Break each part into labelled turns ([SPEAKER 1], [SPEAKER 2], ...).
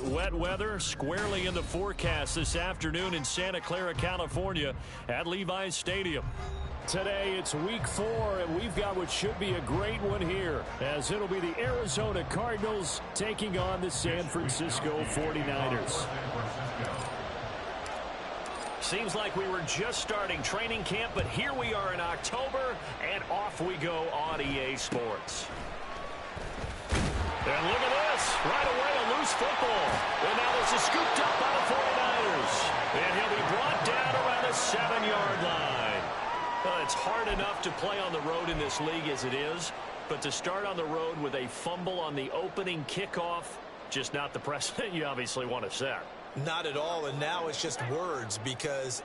[SPEAKER 1] Wet weather squarely in the forecast this afternoon in Santa Clara, California at Levi's Stadium. Today it's week 4, and we've got what should be a great one here, as it'll be the Arizona Cardinals taking on the San Francisco 49ers. Seems like we were just starting training camp, but here we are in October, and off we go on EA Sports. And look at this. Right away, a loose football. And now this is scooped up by the 49ers. And he'll be brought down around the 7-yard line. Well, it's hard enough to play on the road in this league as it is, but to start on the road with a fumble on the opening kickoff, just not the precedent you obviously want to set.
[SPEAKER 2] Not at all, and now it's just words because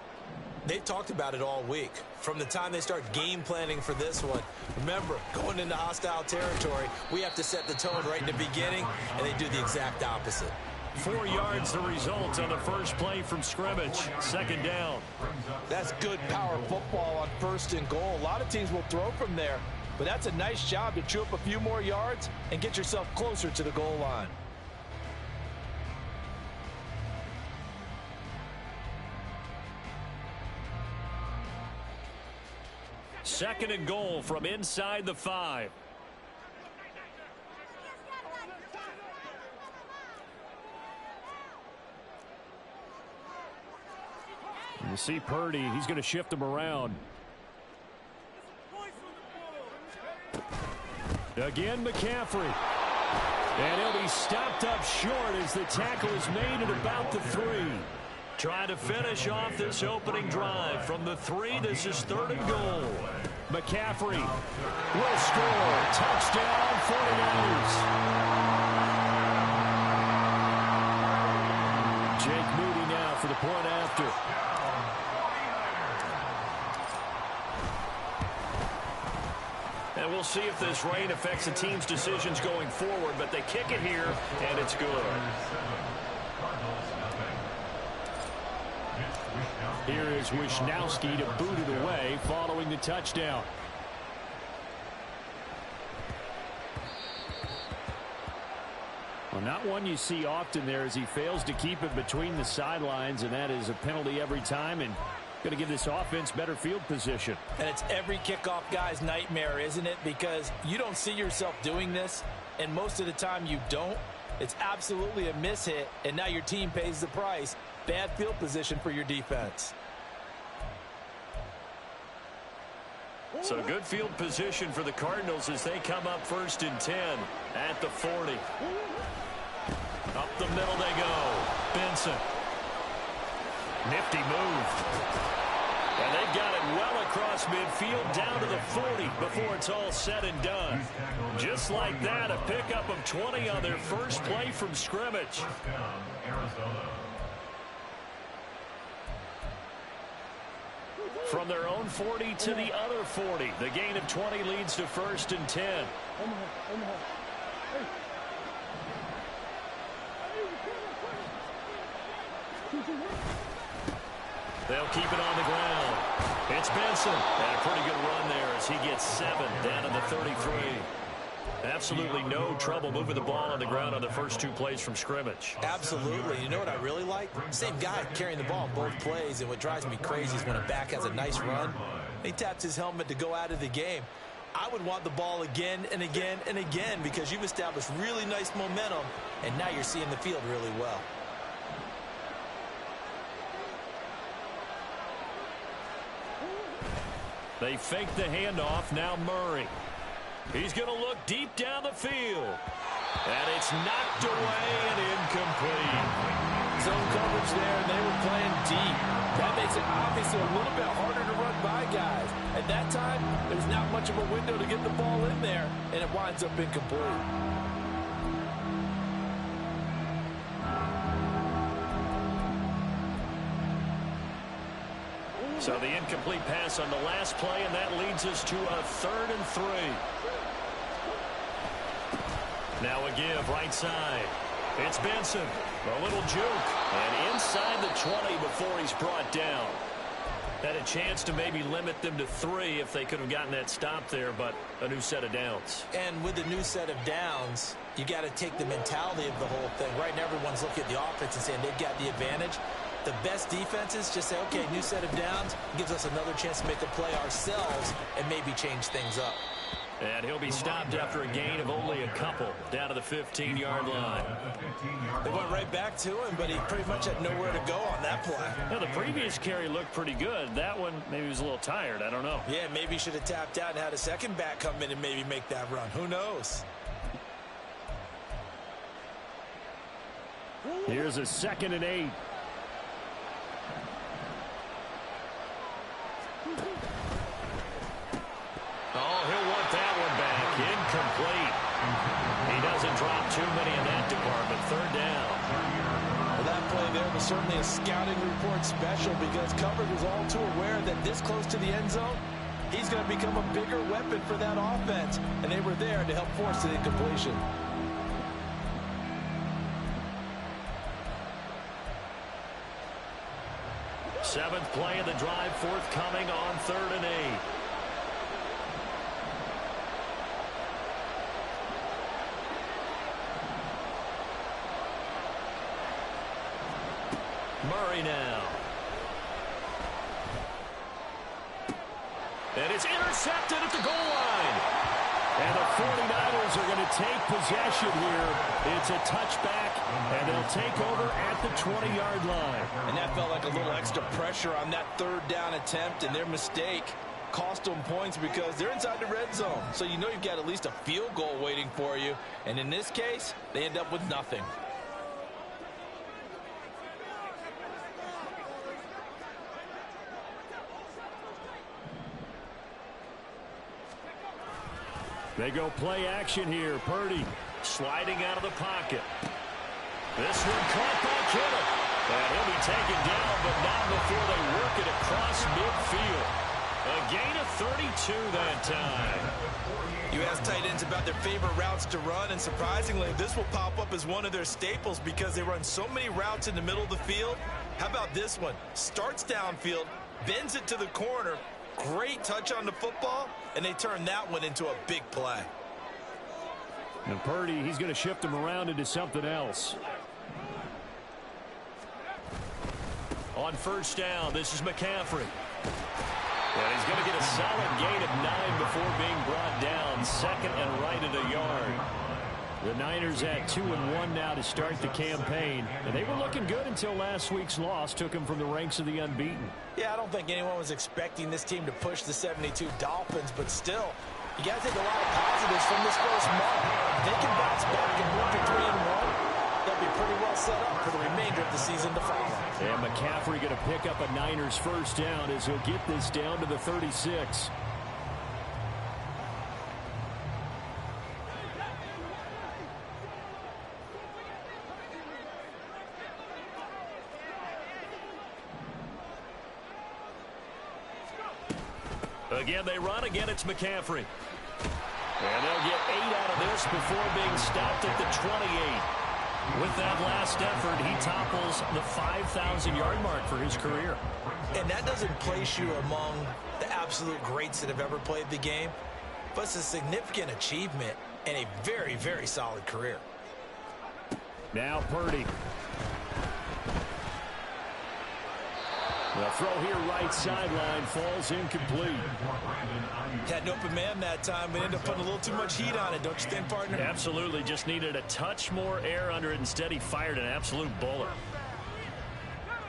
[SPEAKER 2] they've talked about it all week. From the time they start game planning for this one, remember, going into hostile territory, we have to set the tone right in the beginning, and they do the exact opposite.
[SPEAKER 1] 4 yards the result on the first play from scrimmage. Second down.
[SPEAKER 3] That's good power football on first and goal. A lot of teams will throw from there, but that's a nice job to chew up a few more yards and get yourself closer to the goal line.
[SPEAKER 1] Second and goal from inside the 5. You see Purdy, he's going to shift them around. Again, McCaffrey. And he'll be stopped up short as the tackle is made at about the 3. Trying to finish off this opening drive from the 3. This is third and goal. McCaffrey will score. Touchdown, 49ers. Jake Moody now for the point after. And we'll see if this rain affects the team's decisions going forward, but they kick it here, and it's good. Here is Wisnowski to boot it away following the touchdown. Well, not one you see often there as he fails to keep it between the sidelines, and that is a penalty every time, and going to give this offense better field position.
[SPEAKER 3] And it's every kickoff guy's nightmare, isn't it? Because you don't see yourself doing this, and most of the time you don't. It's absolutely a mishit, and now your team pays the price. Bad field position for your defense.
[SPEAKER 1] So good field position for the Cardinals as they come up first and 10 at the 40. Up the middle they go. Benson. Nifty move. And they've got it well across midfield down to the 40 before it's all said and done. Just like that, a pickup of 20 on their first play from scrimmage. From their own 40 to the other 40. The gain of 20 leads to first and 10. They'll keep it on the ground. It's Benson. And a pretty good run there as he gets 7 down to the 33. Absolutely no trouble moving the ball on the ground on the first 2 plays from scrimmage.
[SPEAKER 2] Absolutely. You know what I really like? Same guy carrying the ball in both plays, and what drives me crazy is when a back has a nice run, he taps his helmet to go out of the game. I would want the ball again and again and again because you've established really nice momentum, and now you're seeing the field really well.
[SPEAKER 1] They fake the handoff. Now Murray. He's going to look deep down the field. And it's knocked away and incomplete.
[SPEAKER 3] Zone coverage there, and they were playing deep. That makes it obviously a little bit harder to run by guys. At that time, there's not much of a window to get the ball in there, and it winds up incomplete.
[SPEAKER 1] So the incomplete pass on the last play, and that leads us to a 3rd and 3. Now a give right side. It's Benson. A little juke. And inside the 20 before he's brought down. Had a chance to maybe limit them to 3 if they could have gotten that stop there, but a new set of downs.
[SPEAKER 2] And with the new set of downs, you got to take the mentality of the whole thing. Right now, everyone's looking at the offense and saying they've got the advantage. The best defenses just say, okay, new set of downs gives us another chance to make a play ourselves and maybe change things up.
[SPEAKER 1] And he'll be stopped after a gain of only a couple down to the 15-yard line.
[SPEAKER 2] They went right back to him, but he pretty much had nowhere to go on that play.
[SPEAKER 1] Now, the previous carry looked pretty good. That one, maybe he was a little tired. I don't know.
[SPEAKER 2] Yeah, maybe he should have tapped out and had a second back come in and maybe make that run. Who knows?
[SPEAKER 1] Here's a 2nd and 8. Oh, he'll want that one back. Incomplete. He doesn't drop too many in that department. 3rd down.
[SPEAKER 2] Well, that play there was certainly a scouting report special because coverage was all too aware that this close to the end zone, he's going to become a bigger weapon for that offense. And they were there to help force the incompletion.
[SPEAKER 1] Seventh play of the drive forthcoming on 3rd and 8. Murray now. And it's intercepted at the goal line. And the 49ers are going to take possession here. It's a touchback, and they'll take over at the 20-yard line.
[SPEAKER 3] And that felt like a little extra pressure on that 3rd down attempt, and their mistake cost them points because they're inside the red zone. So you know you've got at least a field goal waiting for you. And in this case, they end up with nothing.
[SPEAKER 1] They go play action here. Purdy sliding out of the pocket. This one caught by Kittle. And he'll be taken down, but not before they work it across midfield. A gain of 32 that time.
[SPEAKER 2] You ask tight ends about their favorite routes to run, and surprisingly, this will pop up as one of their staples because they run so many routes in the middle of the field. How about this one? Starts downfield, bends it to the corner, great touch on the football, and they turn that one into a big play.
[SPEAKER 1] And Purdy, he's going to shift him around into something else. On 1st down, this is McCaffrey. And he's going to get a solid gain of 9 before being brought down. 2nd and right at a yard. The Niners at 2-1 now to start the campaign. And they were looking good until last week's loss took them from the ranks of the unbeaten.
[SPEAKER 3] Yeah, I don't think anyone was expecting this team to push the 72 Dolphins, but still, you got to take a lot of positives from this first month. If they can bounce back and move to 3-1, they'll be pretty well set up for the remainder of the season to follow.
[SPEAKER 1] And McCaffrey going to pick up a Niners 1st down as he'll get this down to the 36. Again, they run. Again, it's McCaffrey. And they'll get 8 out of this before being stopped at the 28. With that last effort, he topples the 5,000-yard mark for his career.
[SPEAKER 2] And that doesn't place you among the absolute greats that have ever played the game, but it's a significant achievement and a very, very solid career.
[SPEAKER 1] Now Purdy. The throw here right sideline falls incomplete.
[SPEAKER 2] Had an open man that time, but ended up putting a little too much heat on it, don't you think, partner?
[SPEAKER 1] Absolutely. Just needed a touch more air under it. Instead, he fired an absolute bullet.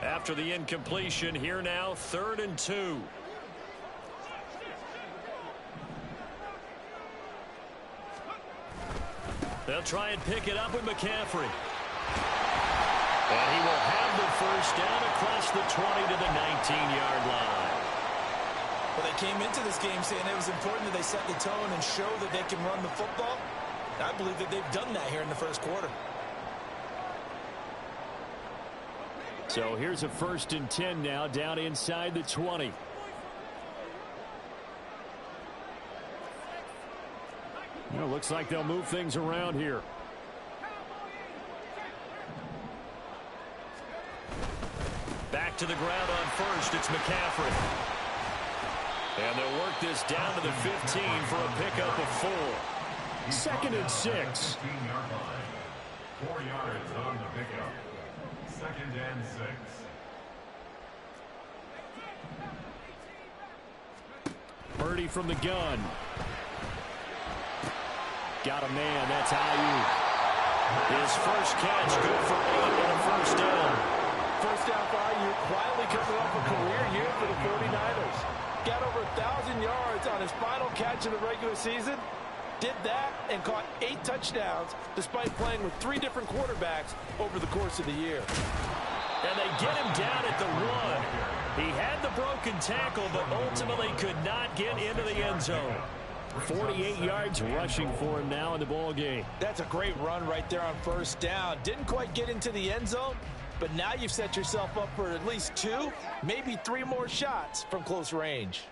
[SPEAKER 1] After the incompletion, here now, 3rd and 2. They'll try and pick it up with McCaffrey. And he will have the 1st down across the 20 to the 19-yard line.
[SPEAKER 2] Well, they came into this game saying it was important that they set the tone and show that they can run the football. I believe that they've done that here in the 1st quarter.
[SPEAKER 1] So here's a 1st and 10 now down inside the 20. Well, looks like they'll move things around here. Back to the ground on first. It's McCaffrey. And they'll work this down to the 15 for a pickup of 4. 2nd and 6.
[SPEAKER 4] 4 yards on the pickup. 2nd and 6.
[SPEAKER 1] Purdy from the gun. Got a man. That's Ayuk. His first catch, good for 8 and a first down.
[SPEAKER 3] First down for Ayuk, quietly coming off a career year for the 49ers. Got over 1,000 yards on his final catch in the regular season. Did that and caught 8 touchdowns despite playing with 3 different quarterbacks over the course of the year.
[SPEAKER 1] And they get him down at the 1. He had the broken tackle, but ultimately could not get into the end zone. 48 yards rushing for him now in the ball game.
[SPEAKER 3] That's a great run right there on first down. Didn't quite get into the end zone, but now you've set yourself up for at least 2, maybe 3 more shots from close range.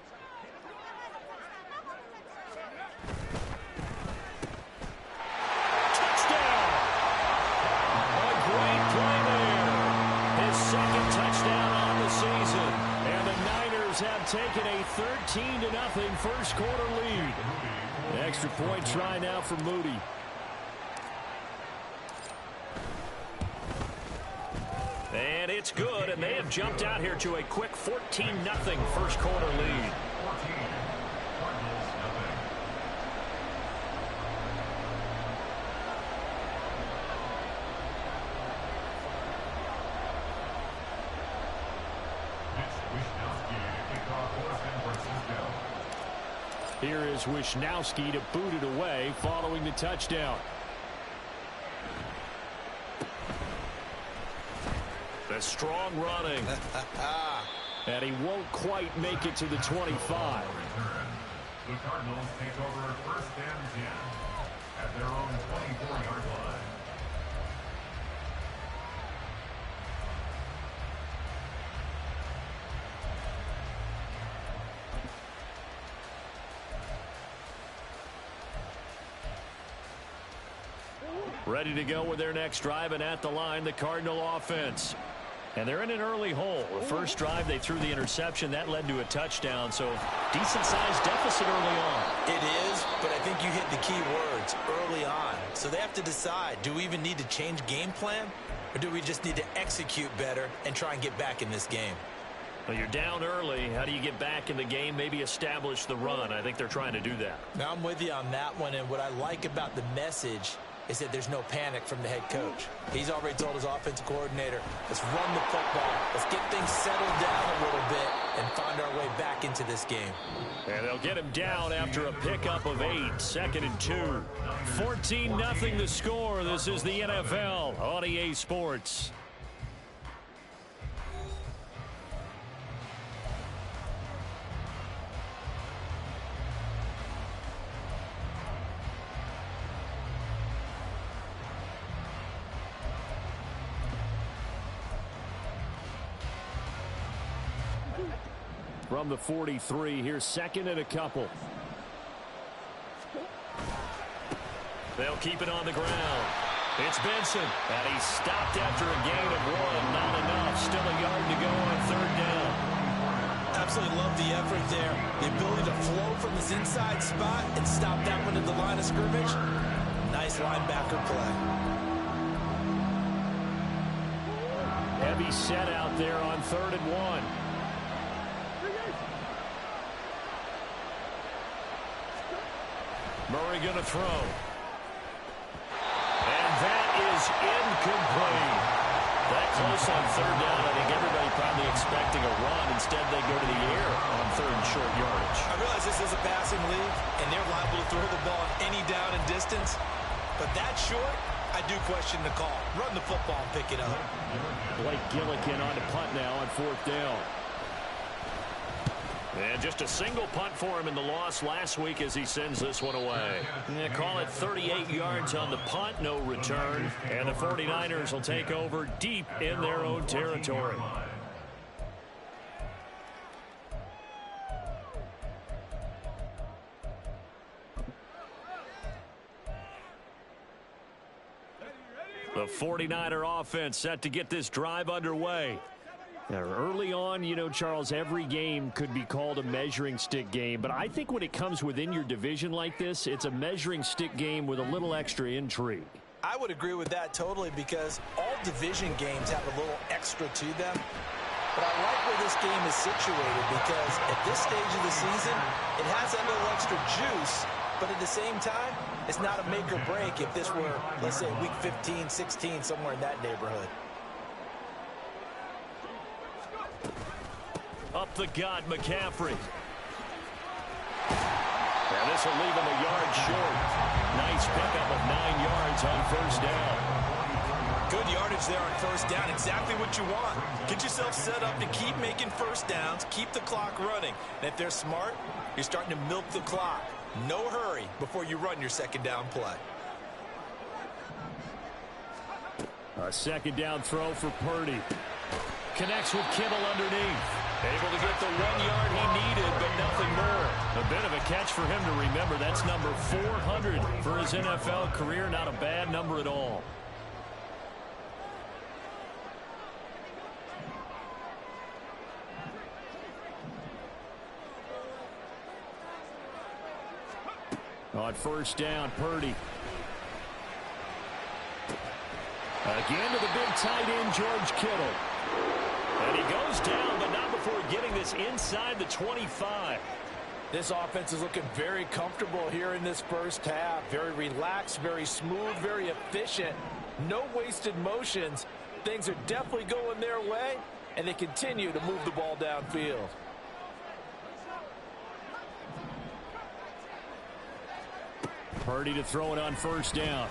[SPEAKER 1] Touchdown! A great play there. His 2nd touchdown on the season. And the Niners have taken a 13-0 first quarter lead. Extra point try now for Moody. And it's good, and they have jumped out here to a quick 14-0 first quarter lead. Here is Wishnowski to boot it away following the touchdown. The strong running. And he won't quite make it to the 25.
[SPEAKER 4] The Cardinals take over 1st and 10 at their own 24-yard line.
[SPEAKER 1] Ready to go with their next drive, and at the line, the Cardinal offense. And they're in an early hole. The first drive, they threw the interception. That led to a touchdown, so decent-sized deficit early on.
[SPEAKER 2] It is, but I think you hit the key words, early on. So they have to decide, do we even need to change game plan, or do we just need to execute better and try and get back in this game?
[SPEAKER 1] Well, you're down early. How do you get back in the game? Maybe establish the run. I think they're trying to do that.
[SPEAKER 2] Now, I'm with you on that one, and what I like about the message is that there's no panic from the head coach. He's already told his offensive coordinator, let's run the football, let's get things settled down a little bit and find our way back into this game.
[SPEAKER 1] And they'll get him down after a pickup of 8, 2nd and 2. 14-0 the score. This is the NFL on EA Sports. From the 43, here's 2nd and a couple. They'll keep it on the ground. It's Benson, and he's stopped after a gain of 1. Not enough. Still a yard to go on 3rd down.
[SPEAKER 2] Absolutely love the effort there. The ability to flow from this inside spot and stop that one at the line of scrimmage. Nice linebacker play.
[SPEAKER 1] Heavy set out there on 3rd and 1. Murray going to throw. And that is incomplete. That close on 3rd down. I think everybody probably expecting a run. Instead, they go to the air on 3rd and short yardage.
[SPEAKER 2] I realize this is a passing league, and they're liable to throw the ball any down and distance. But that short, I do question the call. Run the football and pick it up.
[SPEAKER 1] Blake Gillikin on the punt now on 4th down. And just a single punt for him in the loss last week as he sends this one away. Yeah, call it 38 yards on the punt, no return. And the 49ers will take over deep in their own territory. The 49er offense set to get this drive underway. Early on, you know, Charles, every game could be called a measuring stick game. But I think when it comes within your division like this, it's a measuring stick game with a little extra intrigue.
[SPEAKER 2] I would agree with that totally because all division games have a little extra to them. But I like where this game is situated because at this stage of the season, it has that little extra juice. But at the same time, it's not a make or break if this were, let's say, week 15, 16, somewhere in that neighborhood.
[SPEAKER 1] Up the gut, McCaffrey. And this will leave him a yard short. Nice pickup of 9 yards on first down.
[SPEAKER 2] Good yardage there on first down. Exactly what you want. Get yourself set up to keep making first downs, keep the clock running. And if they're smart, you're starting to milk the clock. No hurry before you run your second down play.
[SPEAKER 1] A second down throw for Purdy. Connects with Kittle underneath. Able to get the 1 yard he needed, but nothing more. A bit of a catch for him to remember. That's number 400 for his NFL career. Not a bad number at all. On first down, Purdy. Again to the big tight end, George Kittle. And he goes down, but not before getting this inside the 25.
[SPEAKER 3] This offense is looking very comfortable here in this first half. Very relaxed, very smooth, very efficient. No wasted motions. Things are definitely going their way, and they continue to move the ball downfield.
[SPEAKER 1] Purdy to throw it on first down.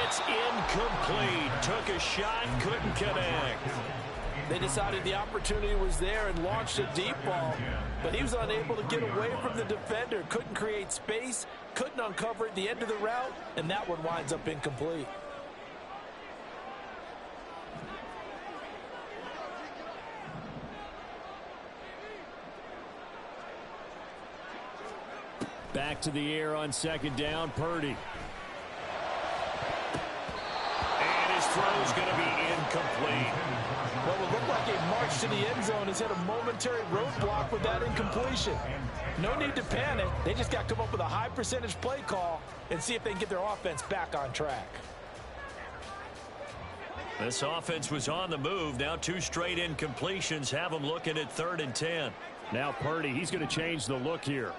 [SPEAKER 1] It's incomplete. Took a shot, couldn't connect.
[SPEAKER 3] They decided the opportunity was there and launched a deep ball, but he was unable to get away from the defender. Couldn't create space, couldn't uncover at the end of the route, and that one winds up incomplete.
[SPEAKER 1] Back to the air on second down, Purdy. And his throw's going to be incomplete.
[SPEAKER 3] What would look like a march to the end zone has hit a momentary roadblock with that incompletion. No need to panic. They just got to come up with a high percentage play call and see if they can get their offense back on track.
[SPEAKER 1] This offense was on the move. Now 2 straight incompletions have them looking at 3rd and 10. Now Purdy, he's going to change the look here.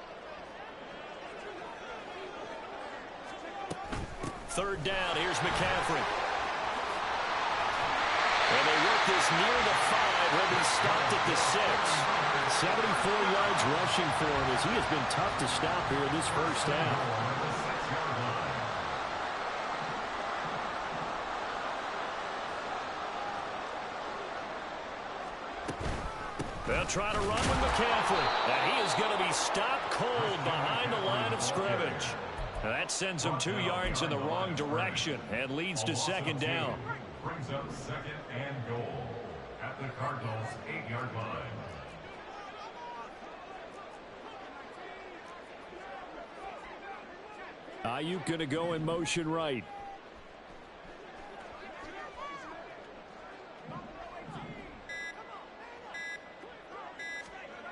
[SPEAKER 1] 3rd down, here's McCaffrey. And they work this near the 5. He'll be stopped at the 6. 74 yards rushing for him as he has been tough to stop here this first half. They'll try to run with McCaffrey. And he is going to be stopped cold behind the line of scrimmage. That sends him 2 yards in the wrong direction and leads to second down.
[SPEAKER 4] Brings up second and goal at the Cardinals' 8-yard line.
[SPEAKER 1] Ayuk going to go in motion right.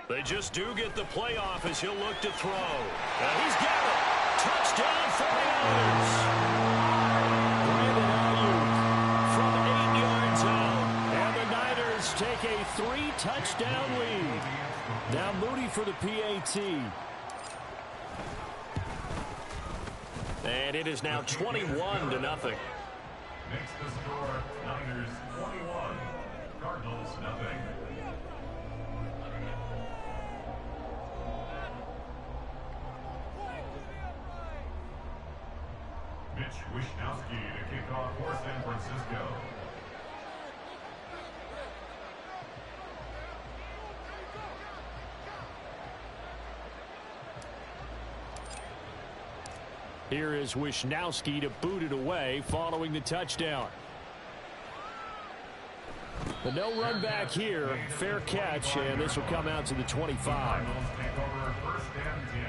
[SPEAKER 1] They just do get the playoff as he'll look to throw. And he's got it. Touchdown 49ers. Brandon Ayuk from 8 yards out. And the Niners take a 3-touchdown lead. Now Moody for the PAT. And it is now 21-0.
[SPEAKER 4] Makes the score Niners 21, Cardinals nothing. Mitch Wishnowsky to kick off for San Francisco.
[SPEAKER 1] Here is Wishnowsky to boot it away following the touchdown. But no run back here. Fair catch, and this will come out to the 25.
[SPEAKER 4] Cardinals take over 1st and 10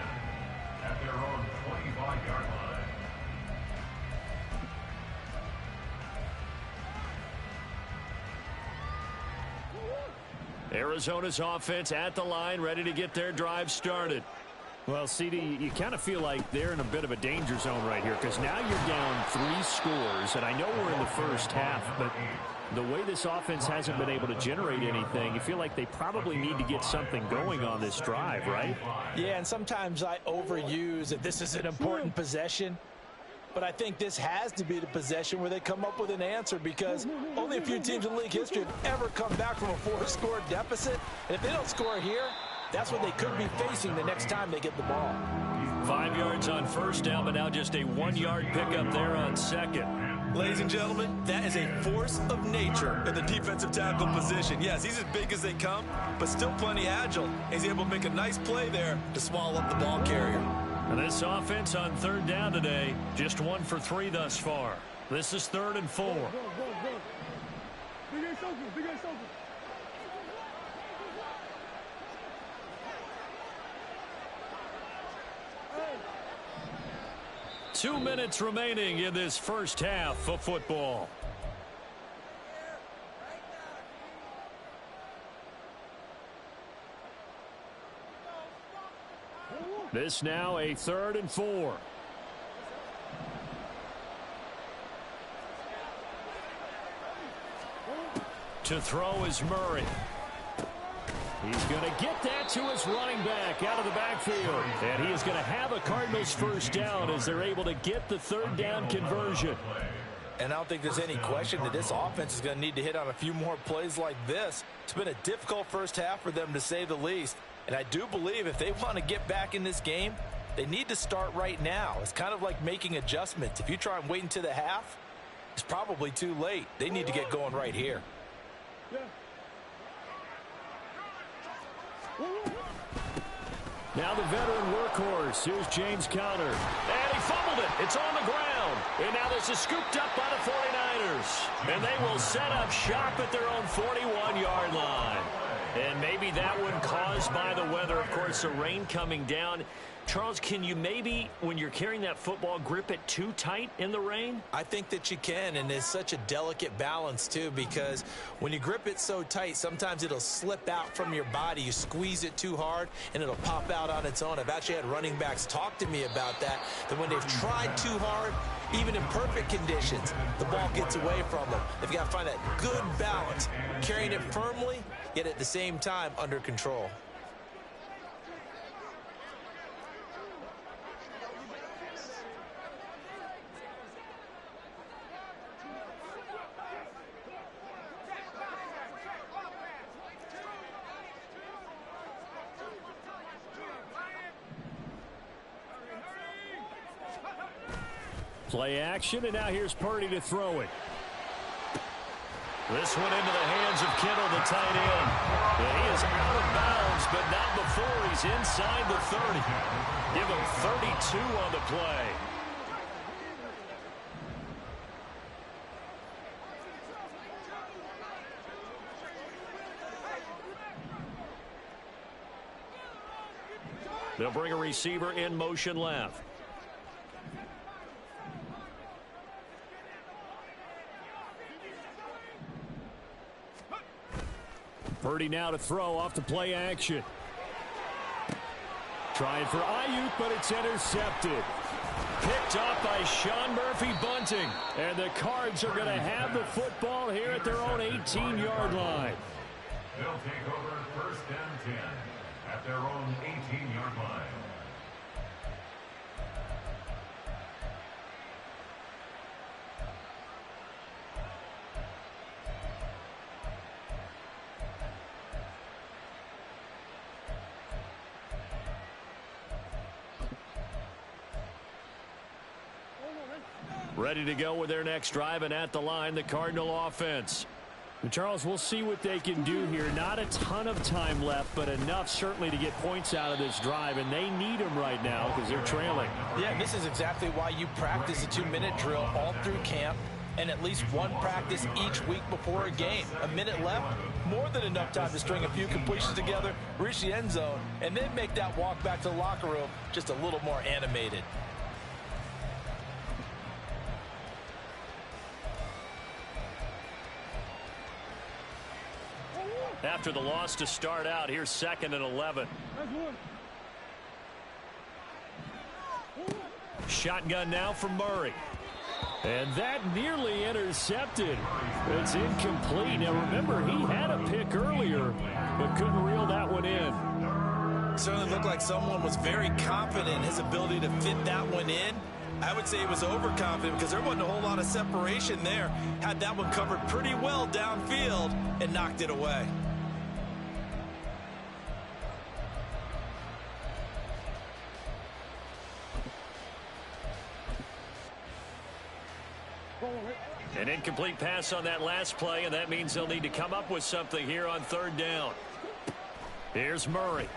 [SPEAKER 4] at their own 25-yard line.
[SPEAKER 1] Arizona's offense at the line, ready to get their drive started.
[SPEAKER 5] Well, CD, you kind of feel like they're in a bit of a danger zone right here because now you're down 3 scores, and I know we're in the first half, but the way this offense hasn't been able to generate anything, you feel like they probably need to get something going on this drive, right?
[SPEAKER 3] Yeah, and sometimes I overuse that this is an important possession. But I think this has to be the possession where they come up with an answer because only a few teams in league history have ever come back from a 4-score deficit. And if they don't score here, that's what they could be facing the next time they get the ball.
[SPEAKER 1] 5 yards on first down, but now just a 1-yard pickup there on second.
[SPEAKER 2] Ladies and gentlemen, that is a force of nature in the defensive tackle position. Yes, he's as big as they come, but still plenty agile. He's able to make a nice play there to swallow up the ball carrier.
[SPEAKER 1] And this offense on third down today, just 1 for 3 thus far. This is 3rd and 4. Two minutes remaining in this first half of football. This now a 3rd and 4. To throw is Murray. He's going to get that to his running back out of the backfield. And he is going to have a Cardinals first down as they're able to get the 3rd down conversion.
[SPEAKER 3] And I don't think there's any question that this offense is going to need to hit on a few more plays like this. It's been a difficult first half for them, to say the least. And I do believe if they want to get back in this game, they need to start right now. It's kind of like making adjustments. If you try and wait until the half, it's probably too late. They need to get going right here.
[SPEAKER 1] Now the veteran workhorse. Here's James Conner. And he fumbled it. It's on the ground. And now this is scooped up by the 49ers. And they will set up shop at their own 41-yard line. And maybe that one caused by the weather. Of course, the rain coming down. Charles, can you maybe, when you're carrying that football, grip it too tight in the rain?
[SPEAKER 2] I think that you can, and it's such a delicate balance, too, because when you grip it so tight, sometimes it'll slip out from your body. You squeeze it too hard, and it'll pop out on its own. I've actually had running backs talk to me about that when they've tried too hard, even in perfect conditions, the ball gets away from them. They've got to find that good balance, carrying it firmly, yet at the same time under control.
[SPEAKER 1] Play action, and now here's Purdy to throw it. This one into the hands of Kittle, the tight end. And he is out of bounds, but not before he's inside the 30. Give him 32 on the play. They'll bring a receiver in motion left. Purdy now to throw off the play action. Trying for Ayuk, but it's intercepted. Picked off by Sean Murphy-Bunting. And the Cards are going to have the football here at their own 18-yard line.
[SPEAKER 4] They'll take over 1st and 10 at their own 18-yard line.
[SPEAKER 1] Ready to go with their next drive, and at the line, the Cardinal offense. And Charles, we'll see what they can do here. Not a ton of time left, but enough certainly to get points out of this drive, and they need them right now because they're trailing.
[SPEAKER 3] Yeah, and this is exactly why you practice a 2-minute drill all through camp and at least one practice each week before a game. A minute left, more than enough time to string a few completions together, reach the end zone, and then make that walk back to the locker room just a little more animated.
[SPEAKER 1] After the loss to start out, here's 2nd and 11. Shotgun now from Murray. And that nearly intercepted. It's incomplete. Now, remember, he had a pick earlier, but couldn't reel that one in.
[SPEAKER 2] Certainly looked like someone was very confident in his ability to fit that one in. I would say he was overconfident because there wasn't a whole lot of separation there. Had that one covered pretty well downfield and knocked it away.
[SPEAKER 1] An incomplete pass on that last play, and that means they'll need to come up with something here on 3rd down. Here's Murray.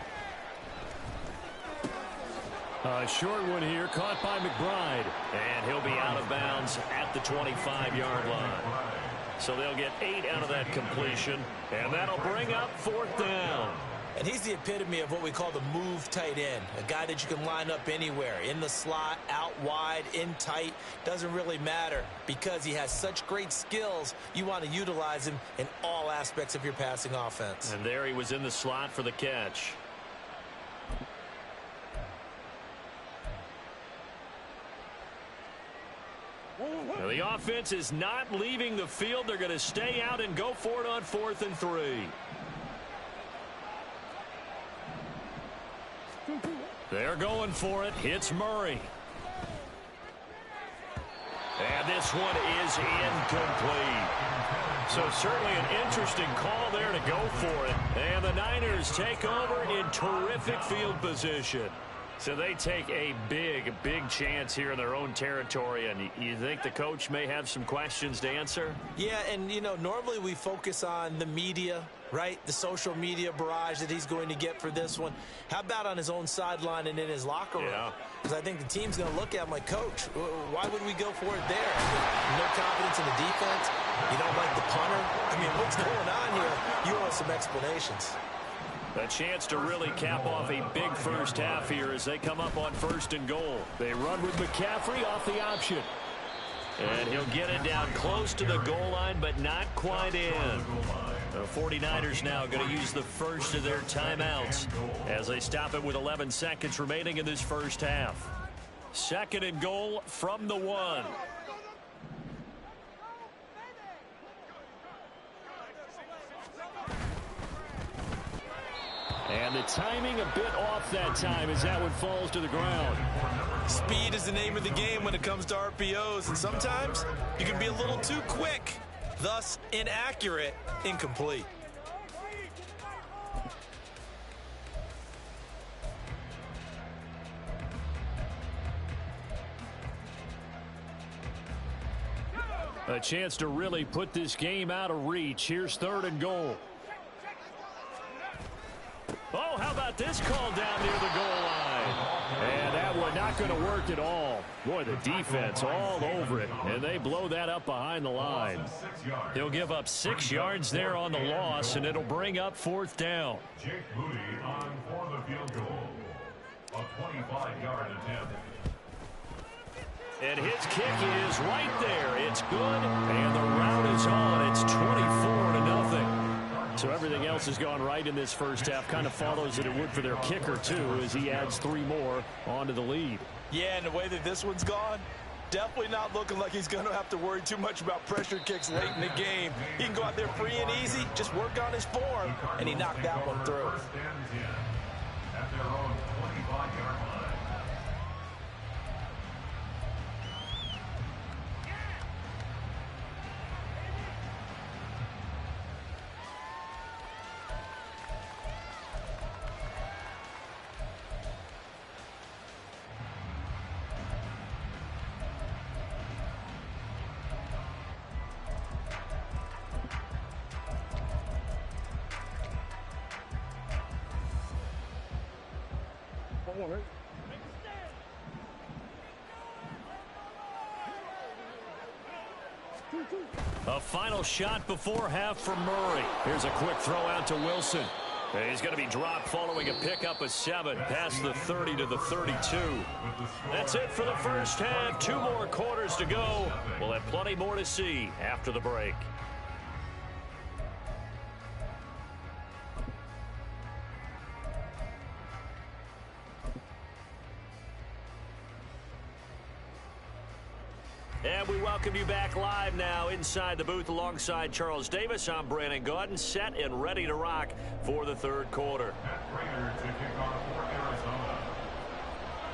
[SPEAKER 1] A short one here, caught by McBride. And he'll be out of bounds at the 25-yard line. So they'll get 8 out of that completion, and that'll bring up 4th down.
[SPEAKER 2] And he's the epitome of what we call the move tight end, a guy that you can line up anywhere, in the slot, out wide, in tight, doesn't really matter because he has such great skills. You want to utilize him in all aspects of your passing offense.
[SPEAKER 1] And there he was in the slot for the catch. Now the offense is not leaving the field. They're going to stay out and go for it on 4th and 3. They're going for it. Hits Murray. And this one is incomplete. So certainly an interesting call there to go for it. And the Niners take over in terrific field position. So they take a big chance here in their own territory. And you think the coach may have some questions to answer?
[SPEAKER 2] Yeah, and, you know, normally we focus on the media, right? The social media barrage that he's going to get for this one. How about on his own sideline and in his locker room?
[SPEAKER 1] Yeah.
[SPEAKER 2] Because I think the team's going to look at him like, Coach, why would we go for it there? No confidence in the defense? You don't like the punter? I mean, what's going on here? You want some explanations.
[SPEAKER 1] A chance to really cap off a big first half here as they come up on 1st and goal. They run with McCaffrey off the option. And he'll get it down close to the goal line, but not quite in. The 49ers now going to use the first of their timeouts as they stop it with 11 seconds remaining in this first half. 2nd and goal from the 1. And the timing a bit off that time as that one falls to the ground.
[SPEAKER 2] Speed is the name of the game when it comes to RPOs, and sometimes you can be a little too quick, thus inaccurate, incomplete.
[SPEAKER 5] A chance to really put this game out of reach. Here's 3rd and goal.
[SPEAKER 1] Oh, how about this call down near the goal line?
[SPEAKER 5] And that one not going to work at all. Boy, the defense all over it, and they blow that up behind the line.
[SPEAKER 1] They'll give up 6 yards there on the loss, and it'll bring up 4th down.
[SPEAKER 4] Jake Moody on for the field goal. A 25-yard attempt.
[SPEAKER 1] And his kick is right there. It's good, and the route is on. It's 24-0.
[SPEAKER 5] So everything else has gone right in this first half. Kind of follows that it would for their kicker, too, as he adds 3 more onto the lead.
[SPEAKER 2] Yeah, and the way that this one's gone, definitely not looking like he's going to have to worry too much about pressure kicks late in the game. He can go out there free and easy, just work on his form, and he knocked that one through.
[SPEAKER 4] At their own 25-yard line.
[SPEAKER 1] A final shot before half from Murray. Here's a quick throw out to Wilson. He's going to be dropped following a pickup of 7 past the 30 to the 32. That's it for the first half. 2 more quarters to go. We'll have plenty more to see after the break. And we welcome you back live now inside the booth alongside Charles Davis. I'm Brandon Gaudin, set and ready to rock for the third quarter.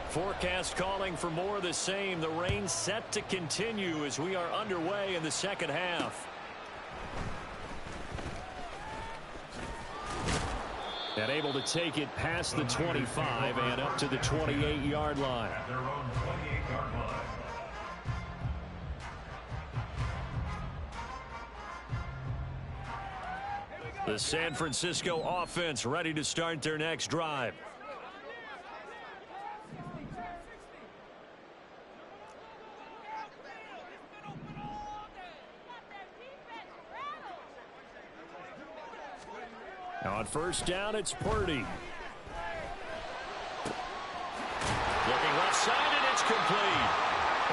[SPEAKER 1] Forecast calling for more of the same. The rain set to continue as we are underway in the second half. And able to take it past the 25 and up to the 28-yard line.
[SPEAKER 4] At their own 28-yard line.
[SPEAKER 1] The San Francisco offense ready to start their next drive. Now on first down, it's Purdy. Looking left side, and it's complete.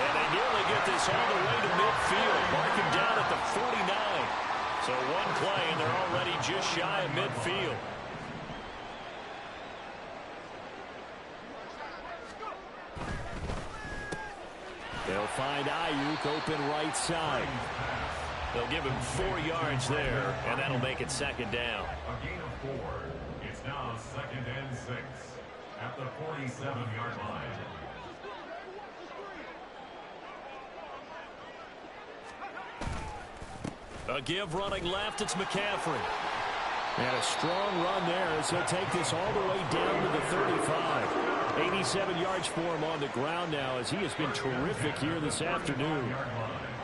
[SPEAKER 1] And they nearly get this all the way to midfield, marking down at the 49. So one play, and they're already just shy of midfield. They'll find Ayuk open right side. They'll give him 4 yards there, and that'll make it second down.
[SPEAKER 4] A gain of 4. It's now 2nd and 6 at the 47-yard line.
[SPEAKER 1] A give running left, it's McCaffrey. And a strong run there as he'll take this all the way down to the 35. 87 yards for him on the ground now as he has been terrific here this afternoon.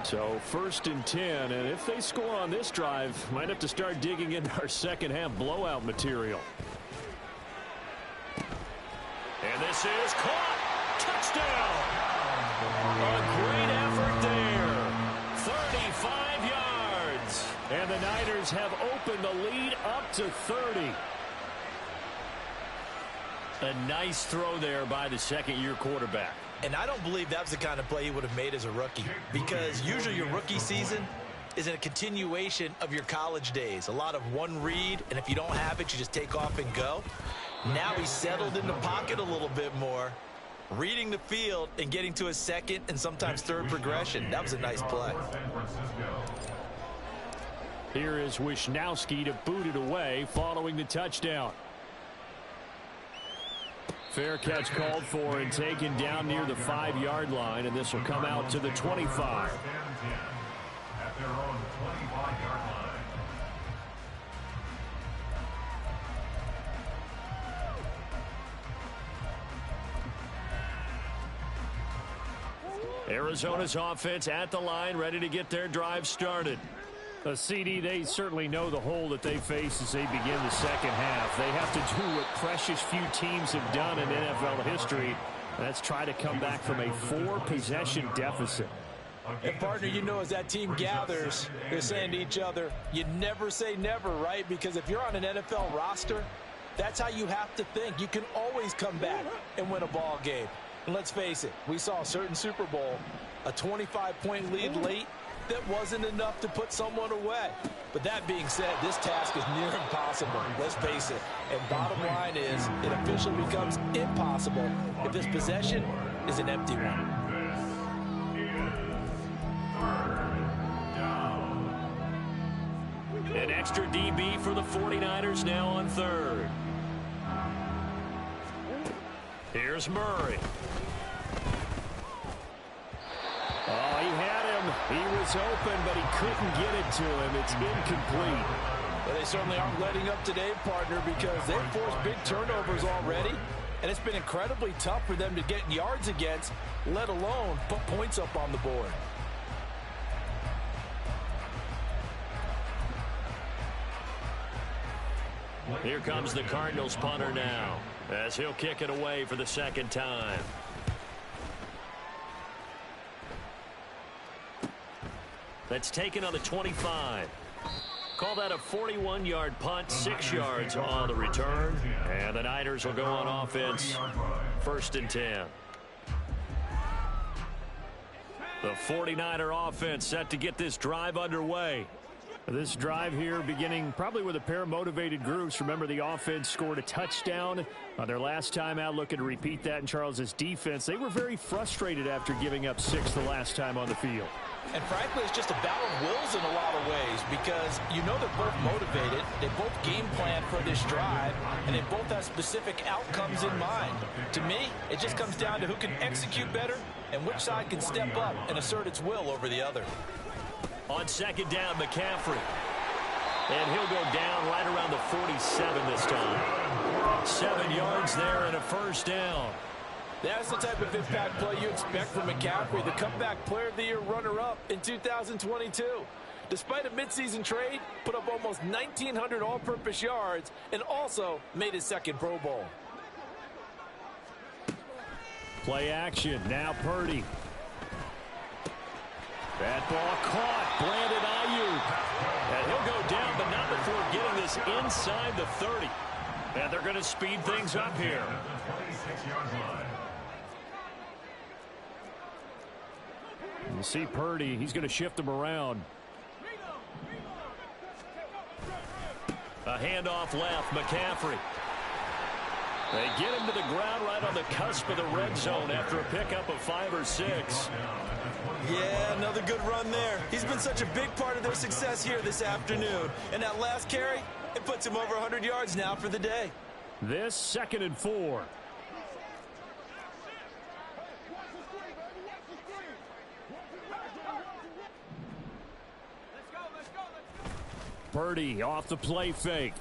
[SPEAKER 1] So 1st and 10, and if they score on this drive, might have to start digging into our second half blowout material. And this is caught. Touchdown. A great effort there. 35 yards. And the Niners have opened the lead up to 30. A nice throw there by the second-year quarterback.
[SPEAKER 2] And I don't believe that was the kind of play he would have made as a rookie, because usually your rookie season is a continuation of your college days. A lot of one read, and if you don't have it, you just take off and go. Now he's settled in the pocket a little bit more, reading the field and getting to a second and sometimes third progression. That was a nice play.
[SPEAKER 5] Here is Wisnowski to boot it away following the touchdown. Fair catch called for and taken down near the 5-yard line, and this will come out to the 25.
[SPEAKER 4] At their own 25-yard line.
[SPEAKER 1] Arizona's offense at the line, ready to get their drive started.
[SPEAKER 5] CD, they certainly know the hole that they face as they begin the second half. They have to do what precious few teams have done in NFL history. That's try to come back from a 4-possession deficit.
[SPEAKER 3] And, partner, you know, as that team gathers, they're saying to each other, you never say never, right? Because if you're on an NFL roster, that's how you have to think. You can always come back and win a ball game. And let's face it, we saw a certain Super Bowl, a 25-point lead late, that wasn't enough to put someone away. But that being said, this task is near impossible. Let's face it. And bottom line is, it officially becomes impossible if this possession is an empty one.
[SPEAKER 1] An extra DB for the 49ers now on third. Here's Murray. Oh, he had him. He was open, but he couldn't get it to him. It's incomplete.
[SPEAKER 3] Well, they certainly aren't letting up today, partner, because they've forced big turnovers already, and it's been incredibly tough for them to get yards against, let alone put points up on the board.
[SPEAKER 1] Here comes the Cardinals punter now, as he'll kick it away for the second time. That's taken on the 25. Call that a 41-yard punt, 6 yards on the return. And the Niners will go on offense, 1st and 10. The 49er offense set to get this drive underway.
[SPEAKER 5] This drive here beginning probably with a pair of motivated groups. Remember, the offense scored a touchdown on their last time out, looking to repeat that in Charles's defense. They were very frustrated after giving up 6 the last time on the field.
[SPEAKER 3] And frankly, it's just a battle of wills in a lot of ways because you know they're both motivated. They both game plan for this drive, and they both have specific outcomes in mind. To me, it just comes down to who can execute better and which side can step up and assert its will over the other.
[SPEAKER 1] On second down, McCaffrey. And he'll go down right around the 47 this time. 7 yards there and a first down.
[SPEAKER 3] That's the type of impact play you expect from McCaffrey, the comeback player of the year runner-up in 2022. Despite a midseason trade, put up almost 1,900 all-purpose yards and also made his second Pro Bowl.
[SPEAKER 5] Play action. Now Purdy. That ball caught. Brandon Ayuk.
[SPEAKER 1] And he'll go down, but not before getting this inside the 30. And they're going to speed things up here.
[SPEAKER 5] You see Purdy. He's going to shift him around.
[SPEAKER 1] A handoff left. McCaffrey. They get him to the ground right on the cusp of the red zone after a pickup of 5 or 6.
[SPEAKER 2] Yeah, another good run there. He's been such a big part of their success here this afternoon. And that last carry, it puts him over 100 yards now for the day.
[SPEAKER 5] This 2nd and 4. Purdy off the play fake.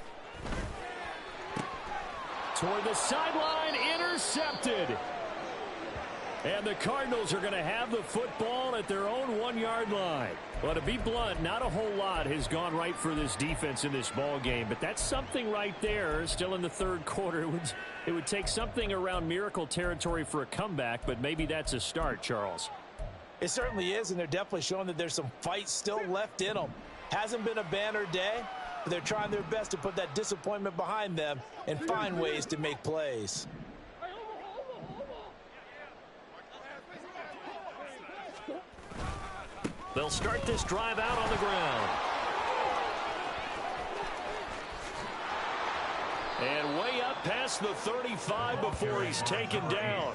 [SPEAKER 5] Toward the sideline, intercepted. And the Cardinals are going to have the football at their own 1-yard line. Well, to be blunt, not a whole lot has gone right for this defense in this ball game, but that's something right there. Still in the 3rd quarter, it would take something around miracle territory for a comeback, but maybe that's a start, Charles.
[SPEAKER 3] It certainly is, and they're definitely showing that there's some fight still left in them. Hasn't been a banner day, but they're trying their best to put that disappointment behind them and find ways to make plays.
[SPEAKER 1] They'll start this drive out on the ground. And way up past the 35 before he's taken down.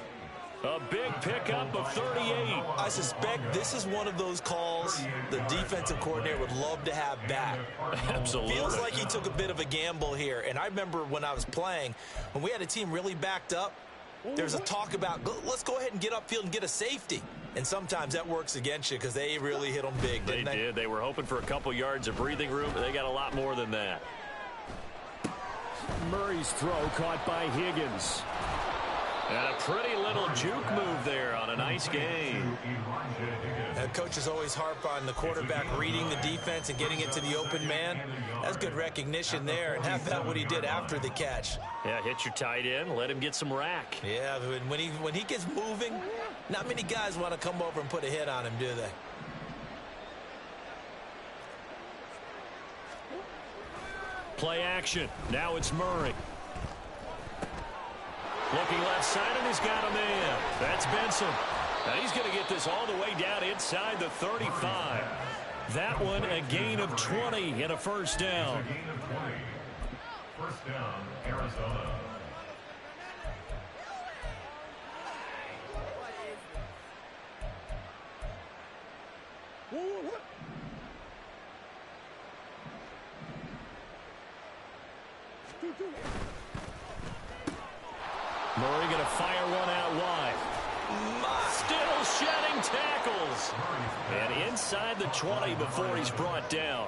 [SPEAKER 1] A big pickup of 38.
[SPEAKER 2] I suspect this is one of those calls the defensive coordinator would love to have back.
[SPEAKER 1] Absolutely.
[SPEAKER 2] Feels like he took a bit of a gamble here. And I remember when I was playing, when we had a team really backed up, there's a talk about, let's go ahead and get upfield and get a safety. And sometimes that works against you because they really hit them big, didn't they?
[SPEAKER 1] They did. They were hoping for a couple yards of breathing room, but they got a lot more than that.
[SPEAKER 5] Murray's throw caught by Higgins.
[SPEAKER 1] And a pretty little juke move there on a nice game.
[SPEAKER 2] Coaches always harp on the quarterback reading the defense and getting it to the open man. That's good recognition there. And how about what he did after the catch?
[SPEAKER 1] Yeah, hit your tight end, let him get some rack.
[SPEAKER 2] Yeah, when he gets moving, not many guys want to come over and put a hit on him, do they?
[SPEAKER 1] Play action. Now it's Murray. Looking left side, and he's got a man. That's Benson. Now he's going to get this all the way down inside the 35. That one a gain of 20 and a first down.
[SPEAKER 4] First down, Arizona.
[SPEAKER 1] Murray going to fire one out wide. Still shedding tackles. And inside the 20 before he's brought down.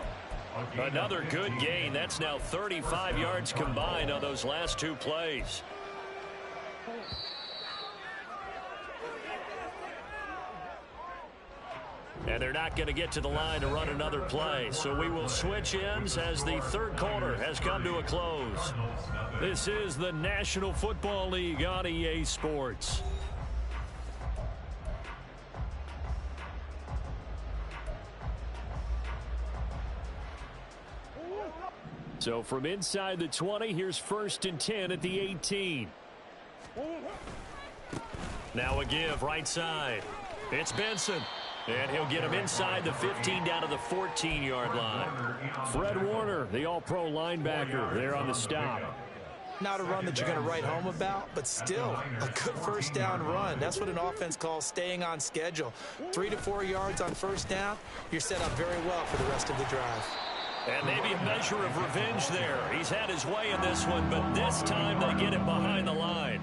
[SPEAKER 1] Another good gain. That's now 35 yards combined on those last 2 plays. And they're not going to get to the line to run another play. So we will switch ends as the 3rd quarter has come to a close. This is the National Football League on EA Sports. So from inside the 20, here's 1st and 10 at the 18. Now a give right side. It's Benson. And he'll get him inside the 15 down to the 14-yard line.
[SPEAKER 5] Fred Warner, the all-pro linebacker, there on the stop.
[SPEAKER 2] Not a run that you're going to write home about, but still a good first down run. That's what an offense calls staying on schedule. 3 to 4 yards on first down, you're set up very well for the rest of the drive.
[SPEAKER 1] And maybe a measure of revenge there. He's had his way in this one, but this time they get it behind the line.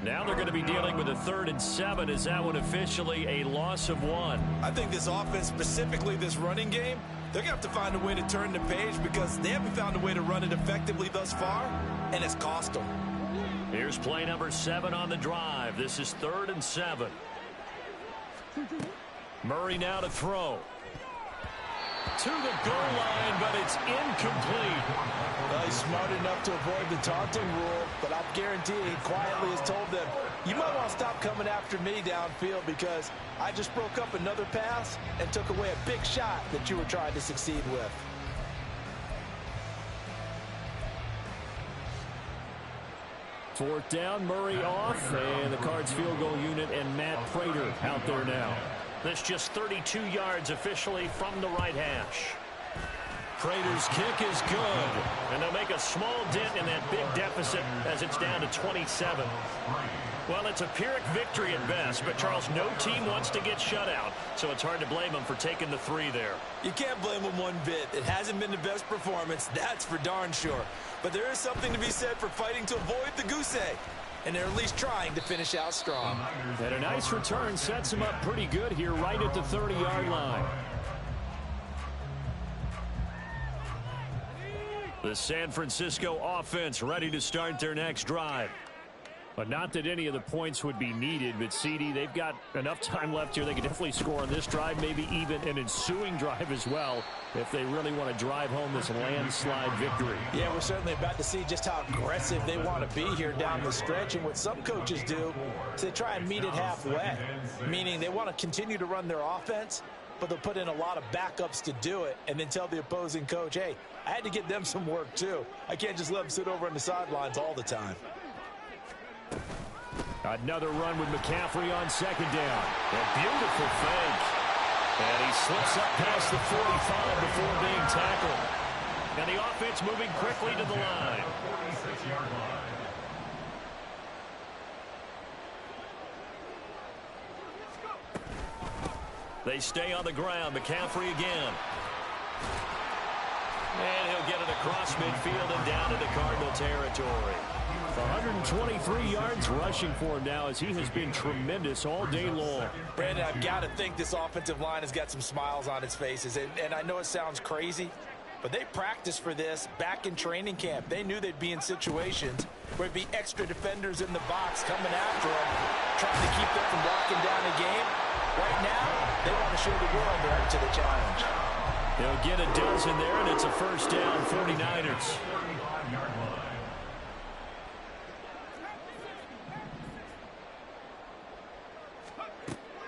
[SPEAKER 1] Now they're going to be dealing with a 3rd and 7. Is that one officially a loss of 1?
[SPEAKER 2] I think this offense, specifically this running game, they're going to have to find a way to turn the page because they haven't found a way to run it effectively thus far, and it's cost them.
[SPEAKER 1] Here's play number 7 on the drive. This is 3rd and 7. Murray now to throw. To the goal line, but it's incomplete.
[SPEAKER 3] Well, he's smart enough to avoid the taunting rule, but I guarantee he quietly has told them, you might want to stop coming after me downfield because I just broke up another pass and took away a big shot that you were trying to succeed with.
[SPEAKER 5] Fourth down, Murray off, and the Cards field goal unit and Matt Prater out there now.
[SPEAKER 1] That's just 32 yards officially from the right hash. Prater's kick is good, and they'll make a small dent in that big deficit as it's down to 27. Well, it's a Pyrrhic victory at best, but Charles, no team wants to get shut out, so it's hard to blame them for taking the 3 there.
[SPEAKER 2] You can't blame them one bit. It hasn't been the best performance, that's for darn sure. But there is something to be said for fighting to avoid the goose egg. And they're at least trying to finish out strong.
[SPEAKER 5] And a nice return sets him up pretty good here right at the 30-yard line.
[SPEAKER 1] The San Francisco offense ready to start their next drive.
[SPEAKER 5] But not that any of the points would be needed, but CD, they've got enough time left here. They can definitely score on this drive, maybe even an ensuing drive as well, if they really want to drive home this landslide victory.
[SPEAKER 3] Yeah, we're certainly about to see just how aggressive they want to be here down the stretch. And what some coaches do is they try and meet it halfway, meaning they want to continue to run their offense, but they'll put in a lot of backups to do it and then tell the opposing coach, hey, I had to get them some work too. I can't just let them sit over on the sidelines all the time.
[SPEAKER 5] Another run with McCaffrey on 2nd down.
[SPEAKER 1] A beautiful fake. And he slips up past the 45 before being tackled. And the offense moving quickly to the line.
[SPEAKER 4] 46-yard line.
[SPEAKER 1] They stay on the ground. McCaffrey again. And he'll get it across midfield and down into Cardinal territory.
[SPEAKER 5] 123 yards rushing for him now as he has been tremendous all day long.
[SPEAKER 3] Brandon, I've got to think this offensive line has got some smiles on its faces. And I know it sounds crazy, but they practiced for this back in training camp. They knew they'd be in situations where it'd be extra defenders in the box coming after them, trying to keep them from locking down the game. Right now, they want to show the world they're up to the challenge.
[SPEAKER 1] They'll get a dozen there, and it's a first down, 49ers.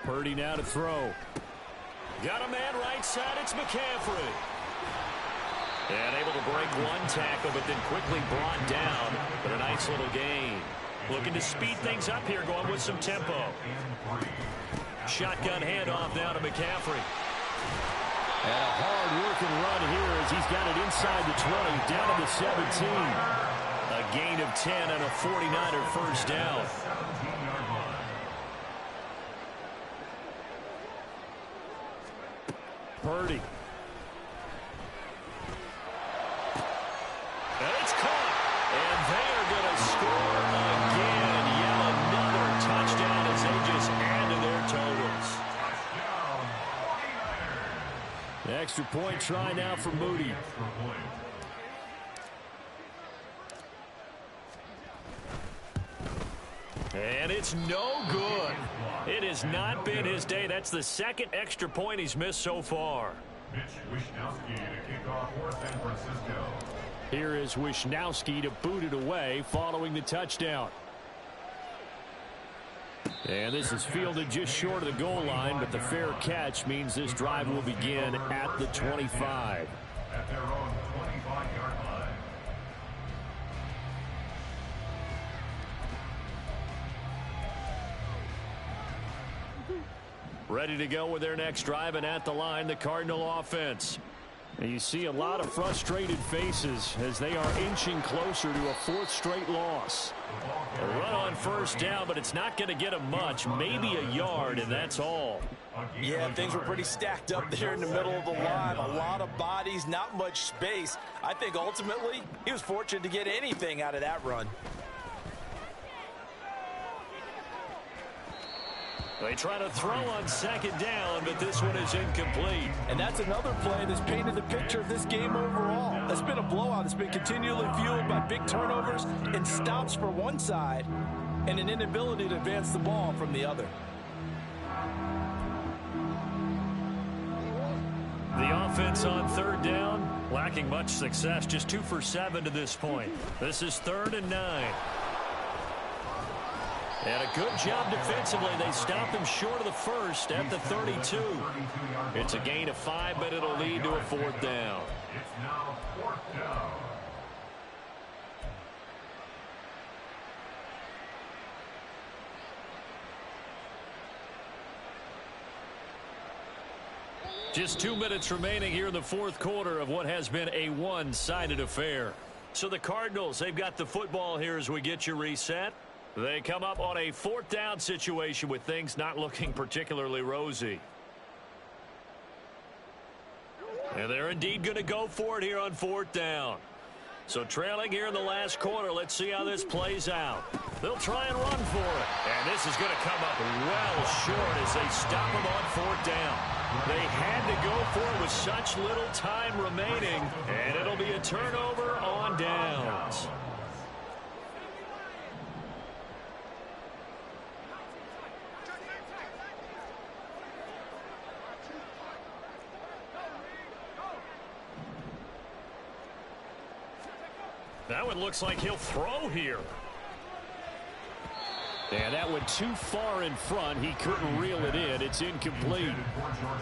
[SPEAKER 5] Purdy now to throw.
[SPEAKER 1] Got a man right side. It's McCaffrey. And able to break one tackle, but then quickly brought down. But a nice little gain. Looking to speed things up here, going with some tempo. Shotgun handoff now to McCaffrey.
[SPEAKER 5] And a hard-working run here as he's got it inside the 20, down to the 17.
[SPEAKER 1] A gain of 10 and a 49er first down.
[SPEAKER 5] Purdy.
[SPEAKER 1] And it's caught. And they are going to score again. Yet another touchdown as they just add to their totals.
[SPEAKER 5] The extra point try now for Moody.
[SPEAKER 1] And it's no good. It has not been his day. That's the second extra point he's missed so far.
[SPEAKER 4] Wishnowski to kick off for San Francisco.
[SPEAKER 5] Here is Wishnowski to boot it away following the touchdown. And this is fielded just short of the goal line, but the fair catch means this drive will begin at the 25.
[SPEAKER 4] At their own 25-yard line.
[SPEAKER 1] ready to go with their next drive, and at the line, the Cardinal offense.
[SPEAKER 5] And you see a lot of frustrated faces as they are inching closer to a fourth straight loss.
[SPEAKER 1] A run on first down, but it's not going to get them much, maybe a yard, and that's all.
[SPEAKER 3] Yeah, things were pretty stacked up there in the middle of the line. A lot of bodies, not much space. I think ultimately he was fortunate to get anything out of that run.
[SPEAKER 1] They try to throw on second down, but this one is incomplete.
[SPEAKER 3] And that's another play that's painted the picture of this game overall. It's been a blowout. It's been continually fueled by big turnovers and stops for one side and an inability to advance the ball from the other.
[SPEAKER 1] The offense on third down, lacking much success, just 2 for 7 to this point. This is 3rd and 9. And a good job defensively. They stopped them short of the first at the 32. It's a gain of 5, but it'll lead to a 4th down.
[SPEAKER 4] It's now 4th down.
[SPEAKER 1] Just 2 minutes remaining here in the fourth quarter of what has been a one-sided affair. So the Cardinals, they've got the football here as we get you reset. They come up on a 4th down situation with things not looking particularly rosy. And they're indeed going to go for it here on 4th down. So trailing here in the last quarter, let's see how this plays out. They'll try and run for it. And this is going to come up well short as they stop them on 4th down. They had to go for it with such little time remaining, and it'll be a turnover on downs. That one looks like he'll throw here.
[SPEAKER 5] And that went too far in front. He couldn't reel it in. It's incomplete.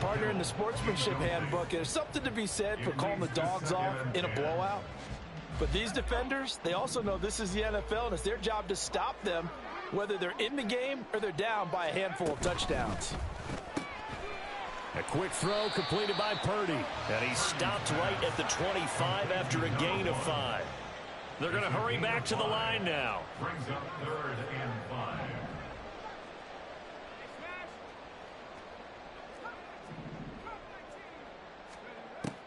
[SPEAKER 3] Partner, in the sportsmanship handbook, there's something to be said for calling the dogs off in a blowout. But these defenders, they also know this is the NFL, and it's their job to stop them, whether they're in the game or they're down by a handful of touchdowns.
[SPEAKER 5] A quick throw completed by Purdy.
[SPEAKER 1] And he stopped right at the 25 after a gain of 5. They're going to hurry back to the line now.
[SPEAKER 4] Brings up 3rd and 5.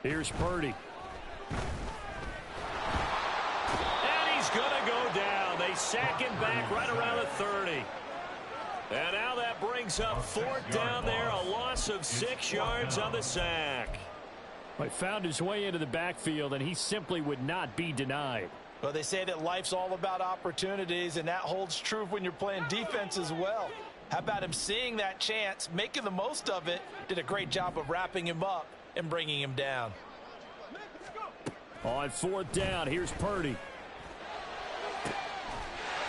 [SPEAKER 5] Here's Purdy.
[SPEAKER 1] And he's going to go down. They sack him back right around the 30. And now that brings up 4th down there, a loss of 6 yards on the sack.
[SPEAKER 5] He found his way into the backfield, and he simply would not be denied.
[SPEAKER 3] Well, they say that life's all about opportunities, and that holds true when you're playing defense as well. How about him seeing that chance, making the most of it, did a great job of wrapping him up and bringing him down.
[SPEAKER 5] On 4th down, here's Purdy.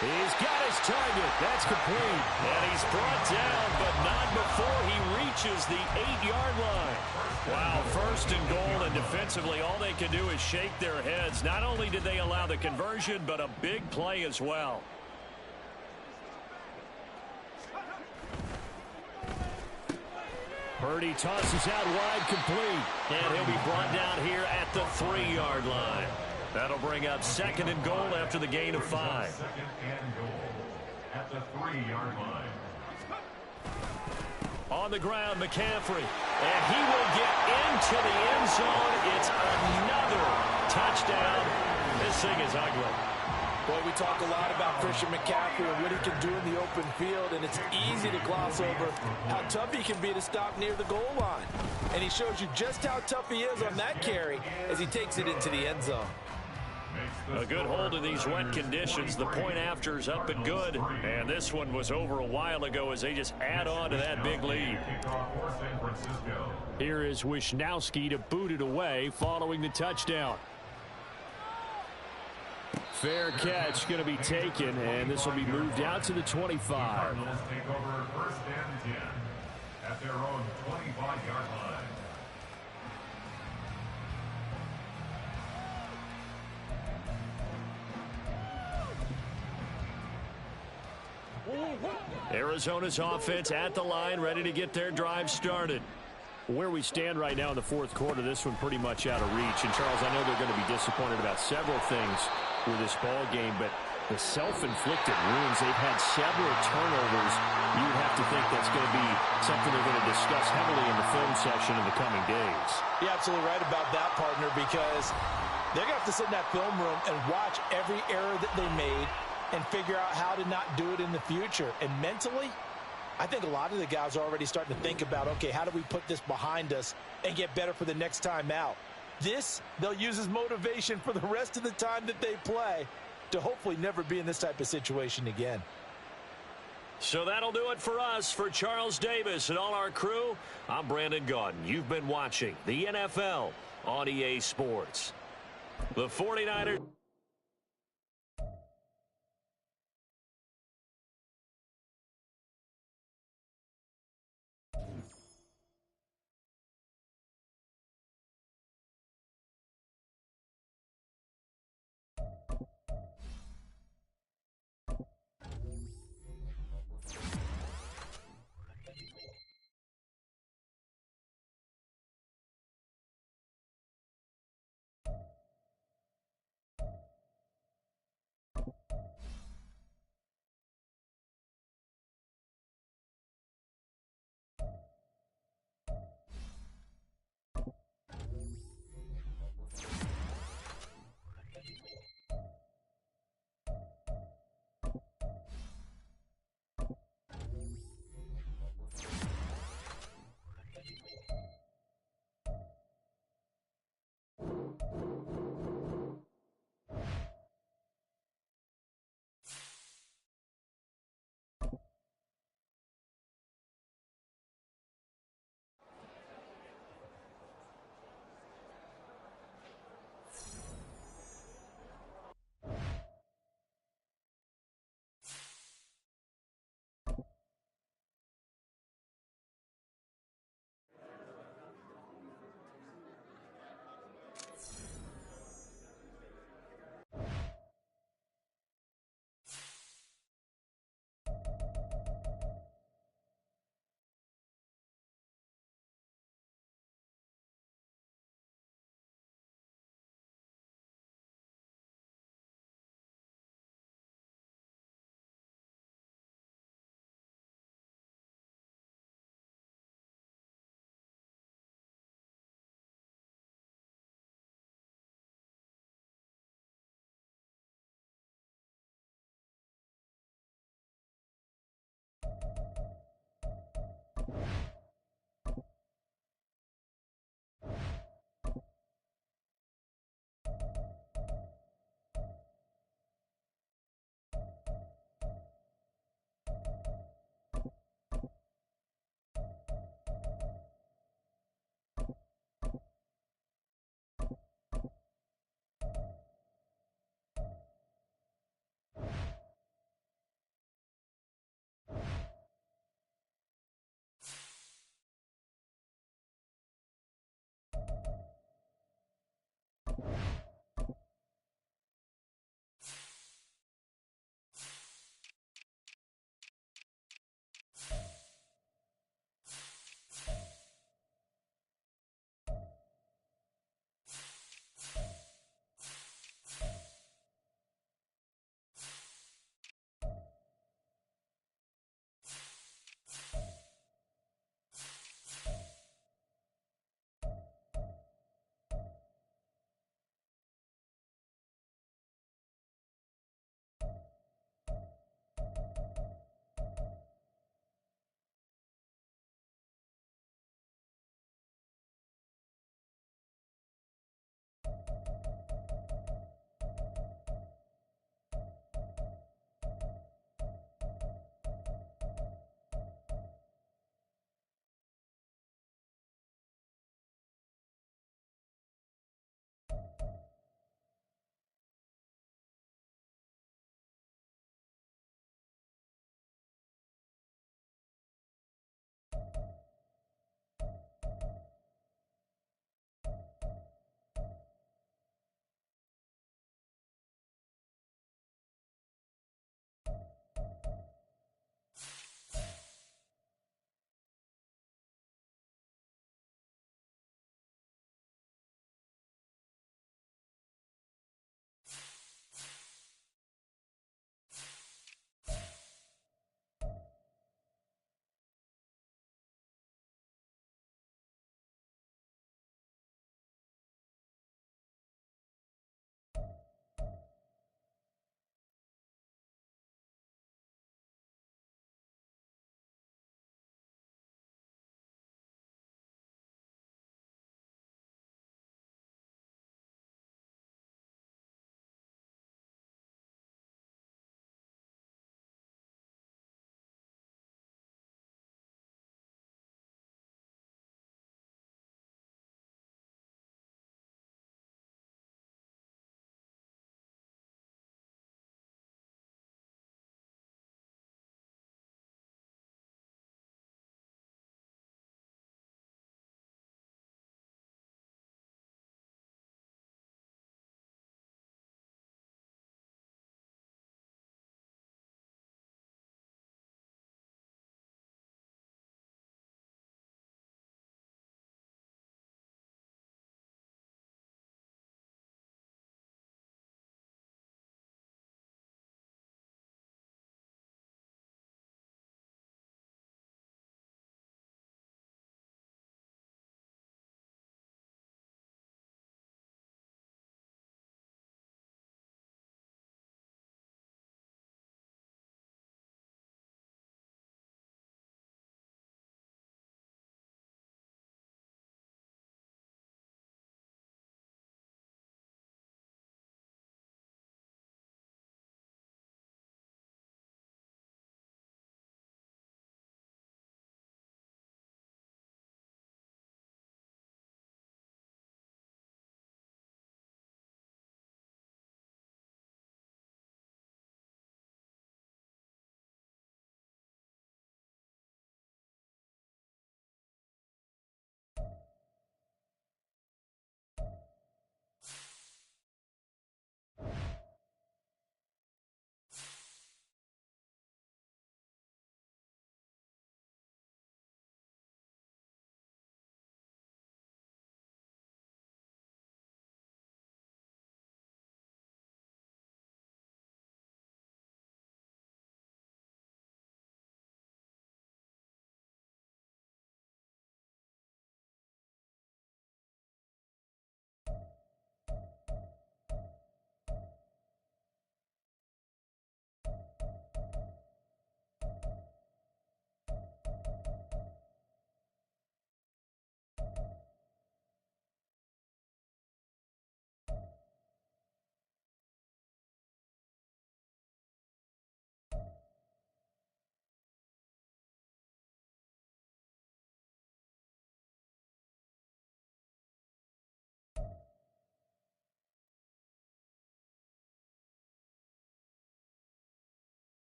[SPEAKER 1] He's got his target. That's complete. And he's brought down, but not before he reaches the 8-yard line. Wow, 1st and goal, and defensively all they can do is shake their heads. Not only did they allow the conversion, but a big play as well.
[SPEAKER 5] Purdy tosses out wide, complete.
[SPEAKER 1] And he'll be brought down here at the 3-yard line. That'll bring up 2nd and goal after the gain of 5.
[SPEAKER 4] 2nd and goal at the 3-yard line.
[SPEAKER 1] On the ground, McCaffrey. And he will get into the end zone. It's another touchdown. This thing is ugly.
[SPEAKER 3] Boy, we talk a lot about Christian McCaffrey and what he can do in the open field, and it's easy to gloss over how tough he can be to stop near the goal line. And he shows you just how tough he is on that carry as he takes it into the end zone.
[SPEAKER 1] A good hold in these wet conditions. The point after is up and good. And this one was over a while ago as they just add on to that big lead.
[SPEAKER 5] Here is Wisnowski to boot it away following the touchdown. Fair catch going to be taken, and this will be moved out to the 25.
[SPEAKER 4] Cardinals take over 1st and 10 at their own 25-yard line.
[SPEAKER 1] Arizona's offense at the line, ready to get their drive started.
[SPEAKER 5] Where we stand right now in the fourth quarter, this one pretty much out of reach. And, Charles, I know they're going to be disappointed about several things with this ball game, but the self-inflicted wounds, they've had several turnovers. You would have to think that's going to be something they're going to discuss heavily in the film session in the coming days.
[SPEAKER 3] You're absolutely right about that, partner, because they're going to have to sit in that film room and watch every error that they made and figure out how to not do it in the future. And mentally, I think a lot of the guys are already starting to think about, okay, how do we put this behind us and get better for the next time out? This, they'll use as motivation for the rest of the time that they play to hopefully never be in this type of situation again.
[SPEAKER 1] So that'll do it for us. For Charles Davis and all our crew, I'm Brandon Gaudin. You've been watching the NFL on EA Sports. The 49ers...